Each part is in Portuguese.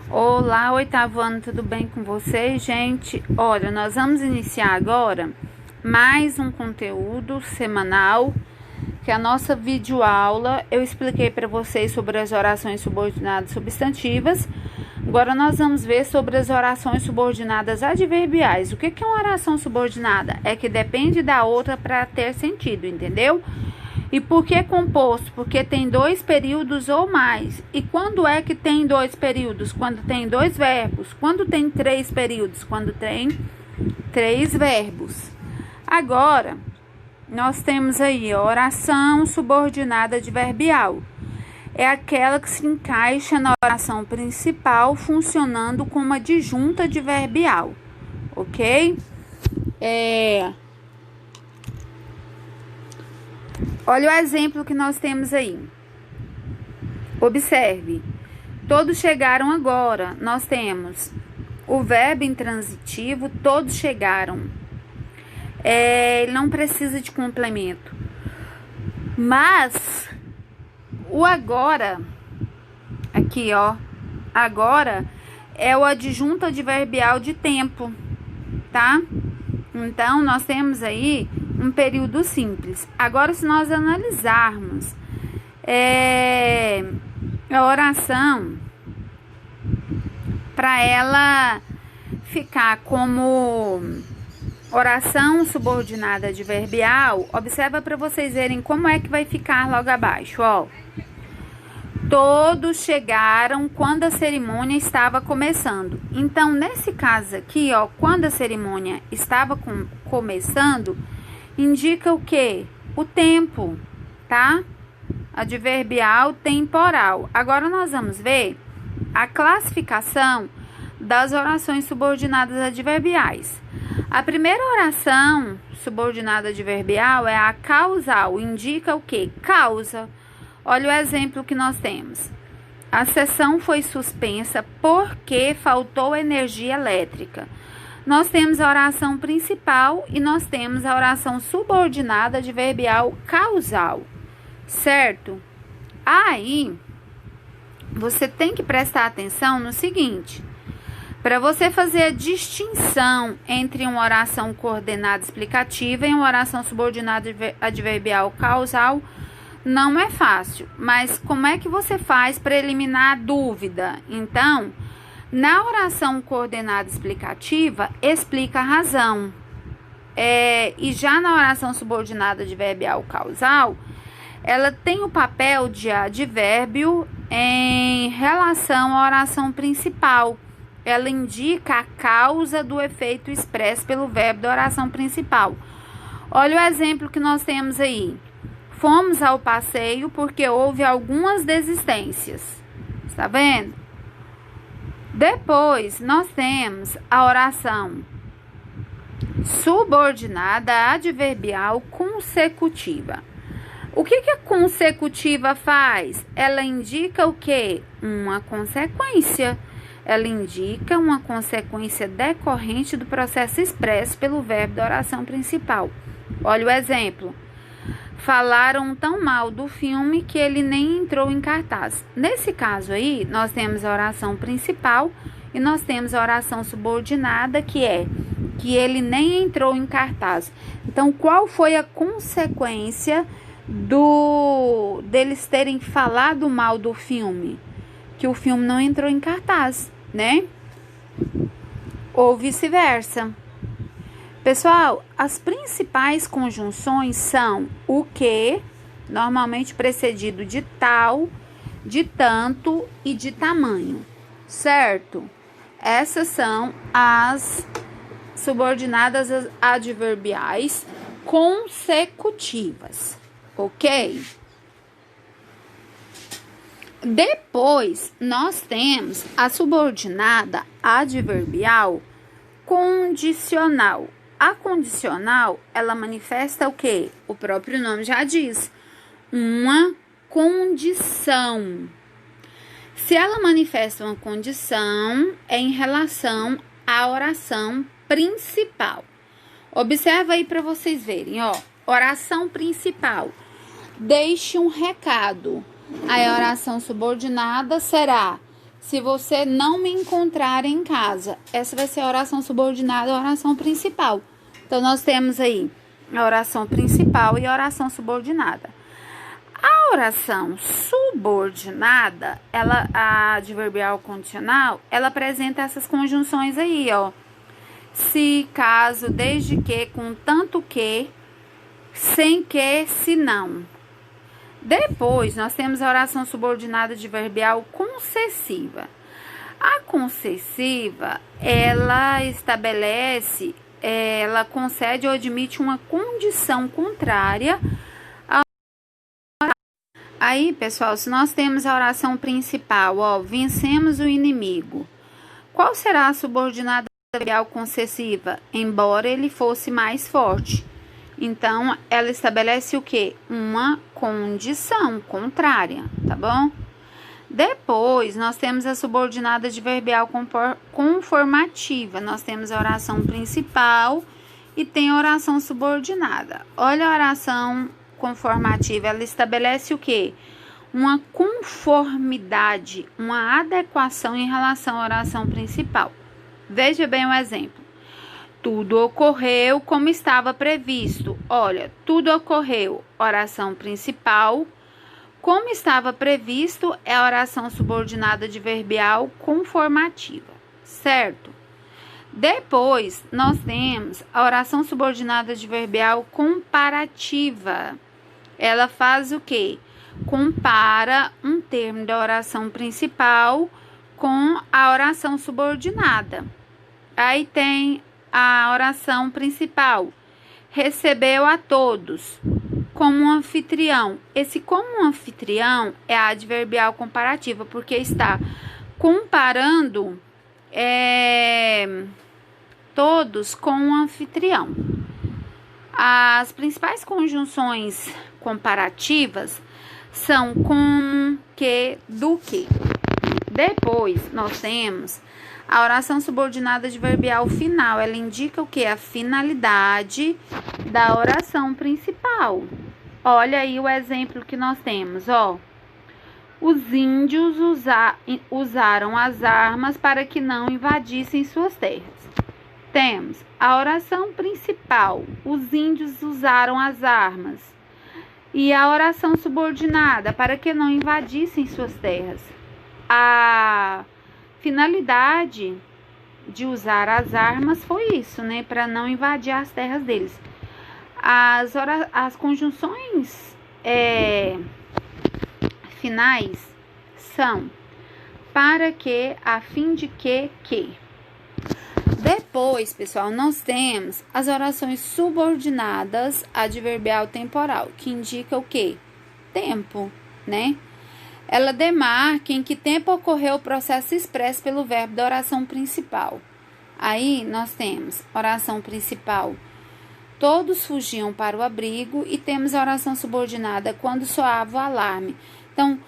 Olá, oitavo ano, tudo bem com vocês, gente? Olha, nós vamos iniciar agora mais um conteúdo semanal, que é a nossa videoaula. Eu expliquei para vocês sobre as orações subordinadas substantivas. Agora nós vamos ver sobre as orações subordinadas adverbiais. O que é uma oração subordinada? É que depende da outra para ter sentido, entendeu? E por que composto? Porque tem dois períodos ou mais. E quando é que tem dois períodos? Quando tem dois verbos. Quando tem três períodos? Quando tem três verbos. Agora, nós temos aí a oração subordinada adverbial. É aquela que se encaixa na oração principal, funcionando como adjunta adverbial. Ok? Olha o exemplo que nós temos aí. Observe. Todos chegaram agora. Nós temos o verbo intransitivo, todos chegaram. Ele não precisa de complemento. Mas o agora, aqui ó, agora é o adjunto adverbial de tempo, tá? Então, nós temos aí um período simples. Agora, se nós analisarmos a oração, para ela ficar como oração subordinada adverbial, observa para vocês verem como é que vai ficar logo abaixo, ó. Todos chegaram quando a cerimônia estava começando. Então, nesse caso aqui, ó, quando a cerimônia estava começando, indica o quê? O tempo, tá? Adverbial temporal. Agora, nós vamos ver a classificação das orações subordinadas adverbiais. A primeira oração subordinada adverbial é a causal. Indica o quê? Causa. Olha o exemplo que nós temos. A sessão foi suspensa porque faltou energia elétrica. Nós temos a oração principal e nós temos a oração subordinada adverbial causal, certo? Aí, você tem que prestar atenção no seguinte. Para você fazer a distinção entre uma oração coordenada explicativa e uma oração subordinada adverbial causal, não é fácil, mas como é que você faz para eliminar a dúvida? Então, na oração coordenada explicativa, explica a razão. E já na oração subordinada adverbial causal, ela tem o papel de advérbio em relação à oração principal. Ela indica a causa do efeito expresso pelo verbo da oração principal. Olha o exemplo que nós temos aí. Fomos ao passeio porque houve algumas desistências. Está vendo? Depois, nós temos a oração subordinada adverbial consecutiva. O que a consecutiva faz? Ela indica o quê? Uma consequência. Ela indica uma consequência decorrente do processo expresso pelo verbo da oração principal. Olha o exemplo. Falaram tão mal do filme que ele nem entrou em cartaz. Nesse caso aí, nós temos a oração principal e nós temos a oração subordinada, que é que ele nem entrou em cartaz. Então, qual foi a consequência deles terem falado mal do filme? Que o filme não entrou em cartaz, né? Ou vice-versa. Pessoal, as principais conjunções são o que, normalmente precedido de tal, de tanto e de tamanho, certo? Essas são as subordinadas adverbiais consecutivas, ok? Depois, nós temos a subordinada adverbial condicional. A condicional, ela manifesta o quê? O próprio nome já diz. Uma condição. Se ela manifesta uma condição, é em relação à oração principal. Observa aí para vocês verem, ó. Oração principal. Deixe um recado. A oração subordinada será: se você não me encontrar em casa. Essa vai ser a oração subordinada ou a oração principal. Então, nós temos aí a oração principal e a oração subordinada. A oração subordinada, a adverbial condicional, ela apresenta essas conjunções aí, ó. Se, caso, desde que, com tanto que, sem que, se não. Depois, nós temos a oração subordinada adverbial concessiva. A concessiva, ela estabelece, ela concede ou admite uma condição contrária. Aí, pessoal, se nós temos a oração principal, ó, vencemos o inimigo. Qual será a subordinada adverbial concessiva? Embora ele fosse mais forte. Então, ela estabelece o quê? Uma condição contrária, tá bom? Depois, nós temos a subordinada adverbial conformativa. Nós temos a oração principal e tem a oração subordinada. Olha a oração conformativa, ela estabelece o quê? Uma conformidade, uma adequação em relação à oração principal. Veja bem o exemplo. Tudo ocorreu como estava previsto. Olha, tudo ocorreu, oração principal. Como estava previsto, é a oração subordinada adverbial conformativa, certo? Depois, nós temos a oração subordinada adverbial comparativa. Ela faz o quê? Compara um termo da oração principal com a oração subordinada. Aí tem a oração principal. Recebeu a todos como um anfitrião. Esse como um anfitrião é a adverbial comparativa, porque está comparando todos com um anfitrião. As principais conjunções comparativas são como, que, do que. Depois, nós temos a oração subordinada adverbial final. Ela indica o que? A finalidade da oração principal. Olha aí o exemplo que nós temos, ó. Os índios usaram as armas para que não invadissem suas terras. Temos a oração principal. Os índios usaram as armas. E a oração subordinada, para que não invadissem suas terras. A finalidade de usar as armas foi isso, né? Para não invadir as terras deles. As conjunções finais são para que, a fim de que. Depois, pessoal, nós temos as orações subordinadas adverbial temporal, que indica o quê? Tempo, né? Ela demarca em que tempo ocorreu o processo expresso pelo verbo da oração principal. Aí, nós temos oração principal. Todos fugiam para o abrigo e temos a oração subordinada quando soava o alarme. Então,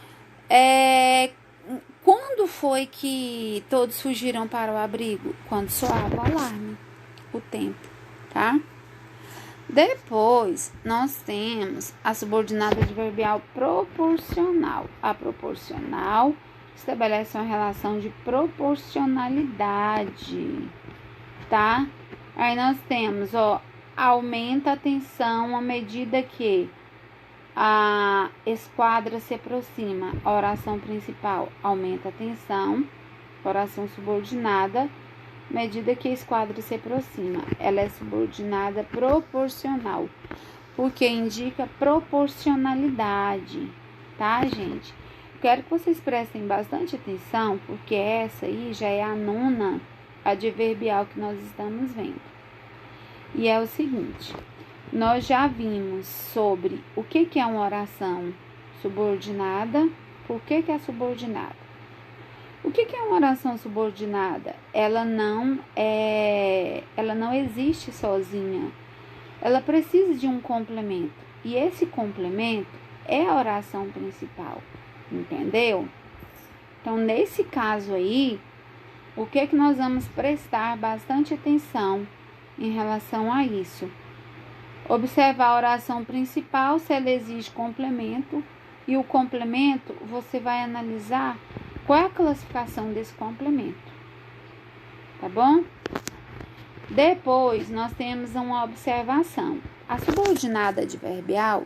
quando foi que todos fugiram para o abrigo? Quando soava o alarme, o tempo, tá? Depois, nós temos a subordinada adverbial proporcional. A proporcional estabelece uma relação de proporcionalidade, tá? Aí nós temos, ó, aumenta a tensão à medida que a esquadra se aproxima. A oração principal aumenta a tensão. Oração subordinada, à medida que a esquadra se aproxima. Ela é subordinada proporcional, porque indica proporcionalidade, tá, gente? Quero que vocês prestem bastante atenção, porque essa aí já é a nona adverbial que nós estamos vendo. E é o seguinte, nós já vimos sobre o que é uma oração subordinada, por que é subordinada. O que é uma oração subordinada? Ela não existe sozinha. Ela precisa de um complemento. E esse complemento é a oração principal. Entendeu? Então, nesse caso aí, o que nós vamos prestar bastante atenção em relação a isso? Observar a oração principal, se ela exige complemento. E o complemento, você vai analisar Qual é a classificação desse complemento? Tá bom? Depois, nós temos uma observação. A subordinada adverbial,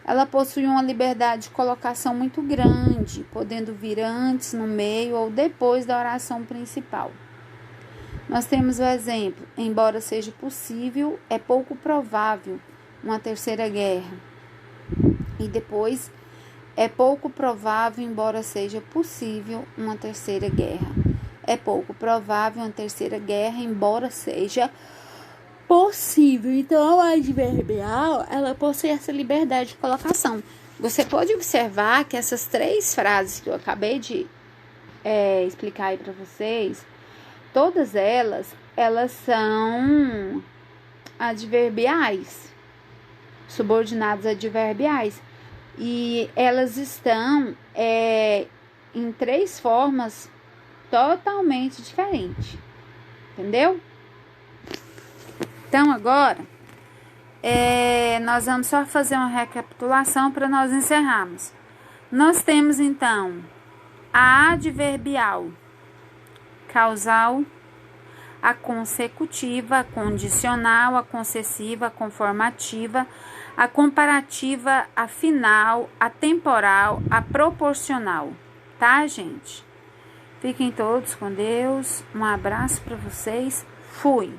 ela possui uma liberdade de colocação muito grande, podendo vir antes, no meio ou depois da oração principal. Nós temos o exemplo: embora seja possível, é pouco provável uma terceira guerra. E depois, é pouco provável, embora seja possível, uma terceira guerra. É pouco provável uma terceira guerra, embora seja possível. Então, a adverbial, ela possui essa liberdade de colocação. Você pode observar que essas 3 frases que eu acabei de explicar aí para vocês, todas elas são adverbiais, subordinadas adverbiais. E elas estão em 3 formas totalmente diferentes. Entendeu? Então, agora, nós vamos só fazer uma recapitulação para nós encerrarmos. Nós temos, então, a adverbial causal, a consecutiva, a condicional, a concessiva, a conformativa, a comparativa, a final, a temporal, a proporcional. Tá, gente? Fiquem todos com Deus. Um abraço para vocês. Fui!